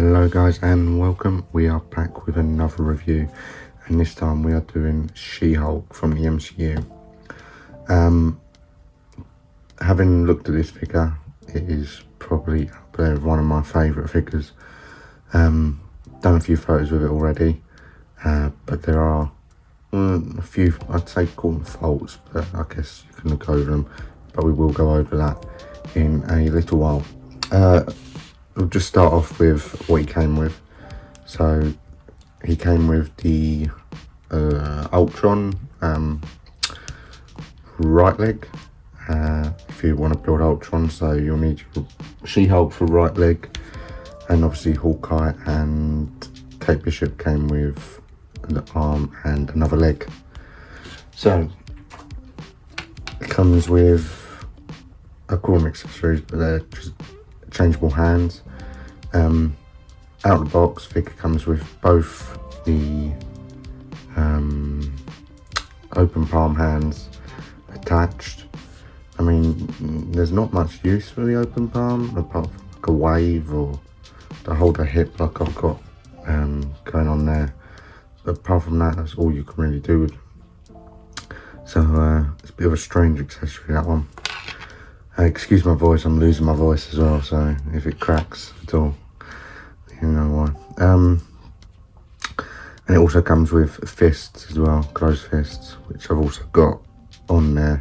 Hello guys and welcome. We are back with another review, and this time we are doing She-Hulk from the MCU. Having looked at this figure, it is probably up there with one of my favourite figures. Done a few photos with it already, but there are a few, I'd say call them faults, but I guess you can look over them, but we will go over that in a little while. We'll just start off with what he came with. So he came with the Ultron right leg. If you want to build Ultron, so you'll need your She-Hulk for right leg, and obviously Hawkeye and Kate Bishop came with the arm and another leg. So it comes with, I call them accessories, but they're just changeable hands. Out of the box, figure comes with both the open palm hands attached. I mean, there's not much use for the open palm apart from like a wave or to hold a hip like I've got going on there. But apart from that, that's all you can really do with them. So it's a bit of a strange accessory, that one. Excuse my voice, I'm losing my voice as well, so if it cracks at all, you know why. And it also comes with fists as well, closed fists, which I've also got on there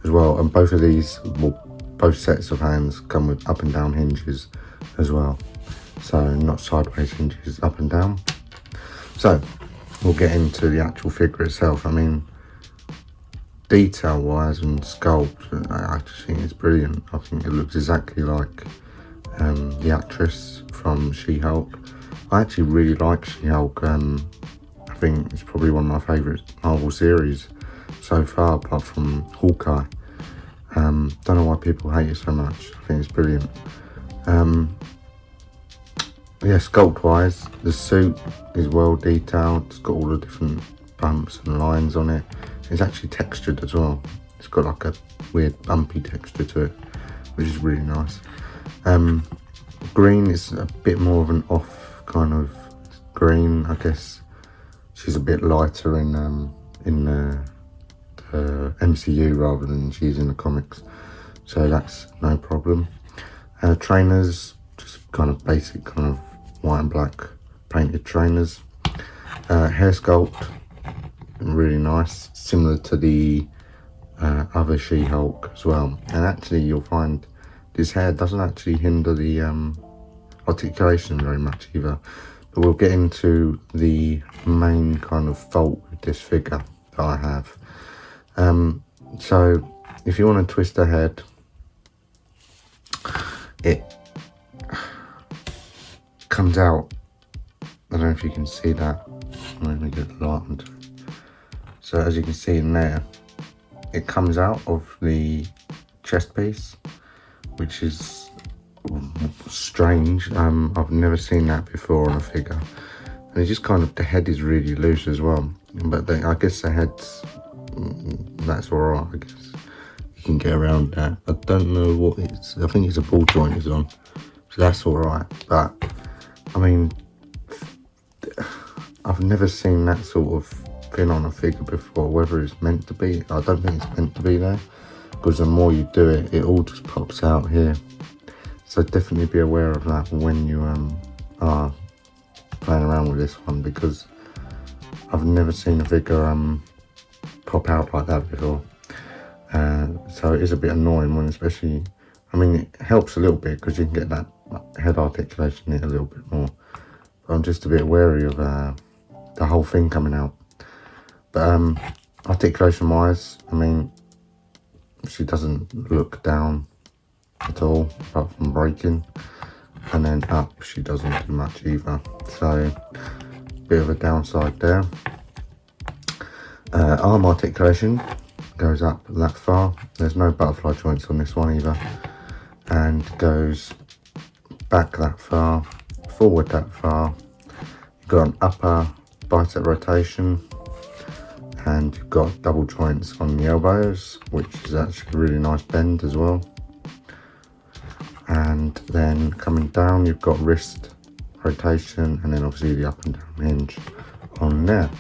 as well. And both of these, well, both sets of hands come with up and down hinges as well. So not sideways hinges, up and down. So we'll get into the actual figure itself. I mean, detail wise and sculpt, I just think it's brilliant. I think it looks exactly like the actress from She-Hulk. I actually really like She-Hulk. I think it's probably one of my favourite Marvel series so far, apart from Hawkeye. Don't know why people hate it so much. I think it's brilliant. Yeah, sculpt wise, the suit is well detailed. It's got all the different bumps and lines on it. It's actually textured as well. It's got like a weird bumpy texture to it, which is really nice. Green is a bit more of an off kind of green, I guess. She's a bit lighter in the MCU rather than she's in the comics, so that's no problem. Trainers, just kind of basic kind of white and black painted trainers. Hair sculpt, really nice, similar to the other She-Hulk as well. And actually you'll find this hair doesn't actually hinder the articulation very much either, but we'll get into the main kind of fault with this figure that I have. So if you want to twist her head, it comes out, I don't know if you can see that, let me get the light onto it. So as you can see in there, it comes out of the chest piece, which is strange. I've never seen that before on a figure. And it's just kind of, the head is really loose as well. But I guess the head's, that's alright, I guess. You can get around that. I don't know what it's, I think it's a ball joint is on. So that's alright. But, I mean, I've never seen that sort of thing on a figure before, whether it's meant to be. I don't think it's meant to be there, because the more you do it, it all just pops out here. So definitely be aware of that when you are playing around with this one, because I've never seen a figure pop out like that before. So it is a bit annoying when, especially, I mean, it helps a little bit because you can get that head articulation in a little bit more. But I'm just a bit wary of the whole thing coming out. But articulation wise, I mean, she doesn't look down at all apart from breaking, and then up she doesn't do much either, so bit of a downside there. Arm articulation goes up that far. There's no butterfly joints on this one either, and goes back that far, forward that far. You've got an upper bicep rotation, and you've got double joints on the elbows, which is actually a really nice bend as well. And then coming down, you've got wrist rotation, and then obviously the up and down hinge on there.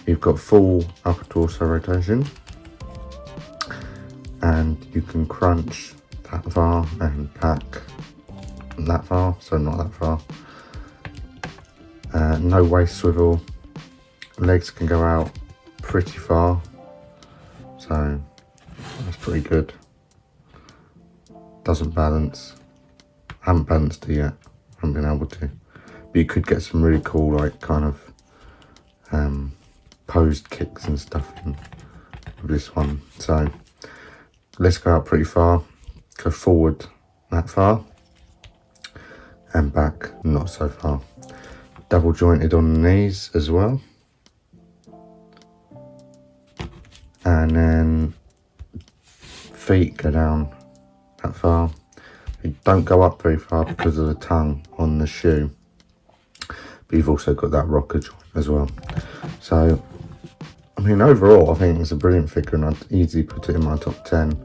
You've got full upper torso rotation, and you can crunch that far and pack that far, so not that far. No waist swivel, legs can go out pretty far, so that's pretty good. Doesn't balance, haven't balanced it yet, haven't been able to, but you could get some really cool like kind of posed kicks and stuff in with this one. So let's go out pretty far, go forward that far, and back not so far. Double jointed on the knees as well, and then feet go down that far. You don't go up very far because of the tongue on the shoe, but you've also got that rocker joint as well. So I mean, overall I think it's a brilliant figure, and I'd easily put it in my top 10.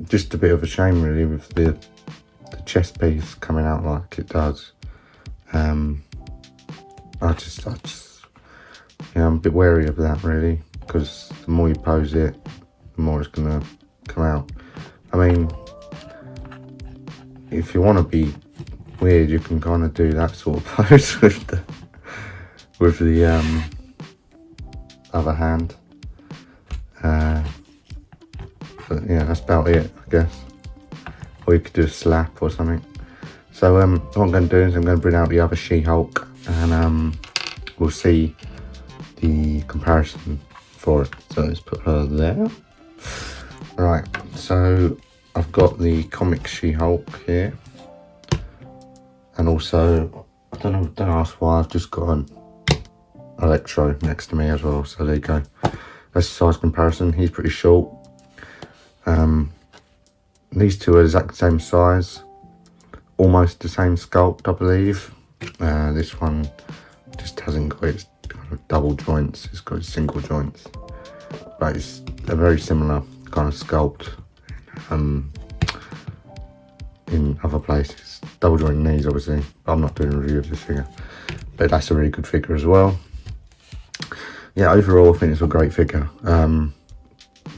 Just a bit of a shame really with the chest piece coming out like it does. I just yeah, I'm a bit wary of that really, because the more you pose it, the more it's gonna come out. I mean, if you want to be weird, you can kind of do that sort of pose with the other hand. But yeah, that's about it, I guess. Or you could do a slap or something. So what I'm going to do is I'm going to bring out the other She-Hulk, and we'll see the comparison for it. So let's put her there. Right, so I've got the comic She-Hulk here, and also don't ask why, I've just got an Electro next to me as well. So there you go. That's the size comparison. He's pretty short. These two are the exact same size, almost the same sculpt, I believe. This one just hasn't got its kind of double joints, it's got its single joints, but it's a very similar kind of sculpt in other places. Double joint knees obviously, but I'm not doing a review of this figure, but that's a really good figure as well. Yeah, overall I think it's a great figure.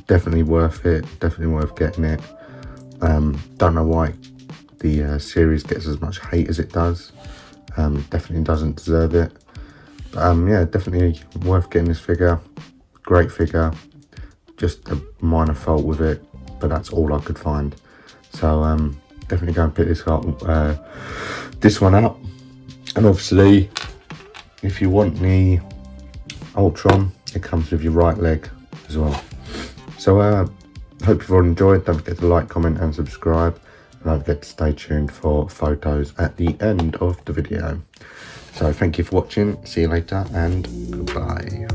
Definitely worth it, definitely worth getting it. Don't know why the series gets as much hate as it does. Definitely doesn't deserve it. But yeah, definitely worth getting this figure. Great figure. Just a minor fault with it, but that's all I could find. So definitely go and pick this one up. And obviously, if you want the Ultron, it comes with your right leg as well. So hope you've all enjoyed. Don't forget to like, comment and subscribe, and don't forget to stay tuned for photos at the end of the video. So thank you for watching, see you later, and goodbye.